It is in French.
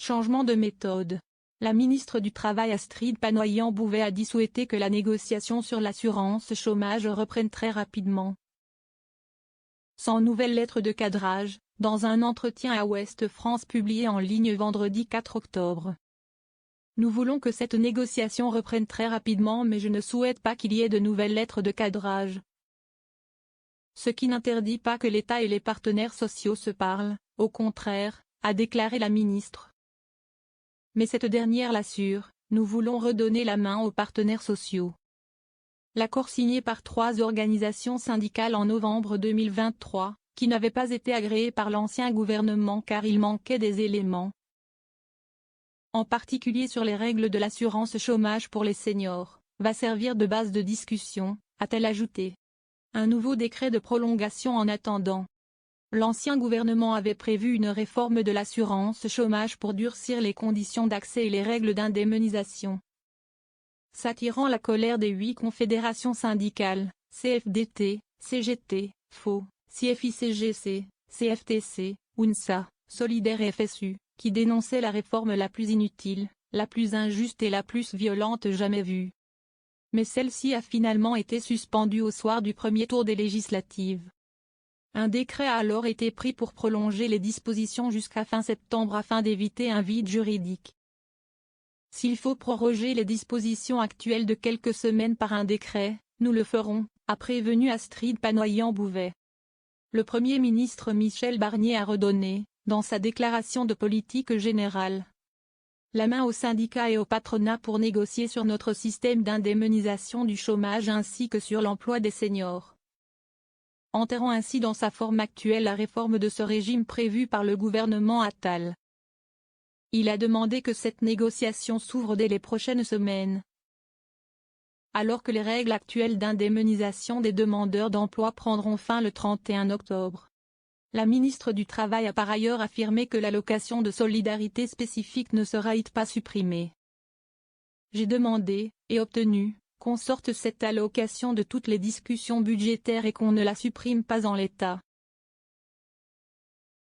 Changement de méthode. La ministre du Travail Astrid Panoyan-Bouvet a dit souhaiter que la négociation sur l'assurance chômage reprenne très rapidement. Sans nouvelle lettre de cadrage, dans un entretien à Ouest France publié en ligne vendredi 4 octobre. Nous voulons que cette négociation reprenne très rapidement, mais je ne souhaite pas qu'il y ait de nouvelles lettres de cadrage. Ce qui n'interdit pas que l'État et les partenaires sociaux se parlent, au contraire, a déclaré la ministre. Mais cette dernière l'assure, nous voulons redonner la main aux partenaires sociaux. L'accord signé par 3 organisations syndicales en novembre 2023, qui n'avait pas été agréé par l'ancien gouvernement car il manquait des éléments, en particulier sur les règles de l'assurance chômage pour les seniors, va servir de base de discussion, a-t-elle ajouté. Un nouveau décret de prolongation en attendant. L'ancien gouvernement avait prévu une réforme de l'assurance chômage pour durcir les conditions d'accès et les règles d'indemnisation. S'attirant la colère des 8 confédérations syndicales, CFDT, CGT, FO, CFICGC, CFTC, UNSA, Solidaire et FSU, qui dénonçaient la réforme la plus inutile, la plus injuste et la plus violente jamais vue. Mais celle-ci a finalement été suspendue au soir du premier tour des législatives. Un décret a alors été pris pour prolonger les dispositions jusqu'à fin septembre afin d'éviter un vide juridique. S'il faut proroger les dispositions actuelles de quelques semaines par un décret, nous le ferons, a prévenu Astrid Panoyan-Bouvet. Le Premier ministre Michel Barnier a redonné, dans sa déclaration de politique générale, la main aux syndicats et au patronat pour négocier sur notre système d'indemnisation du chômage ainsi que sur l'emploi des seniors. Enterrant ainsi dans sa forme actuelle la réforme de ce régime prévue par le gouvernement Attal. Il a demandé que cette négociation s'ouvre dès les prochaines semaines. Alors que les règles actuelles d'indemnisation des demandeurs d'emploi prendront fin le 31 octobre. La ministre du Travail a par ailleurs affirmé que l'allocation de solidarité spécifique ne sera pas supprimée. J'ai demandé, et obtenu, qu'on sorte cette allocation de toutes les discussions budgétaires et qu'on ne la supprime pas en l'état.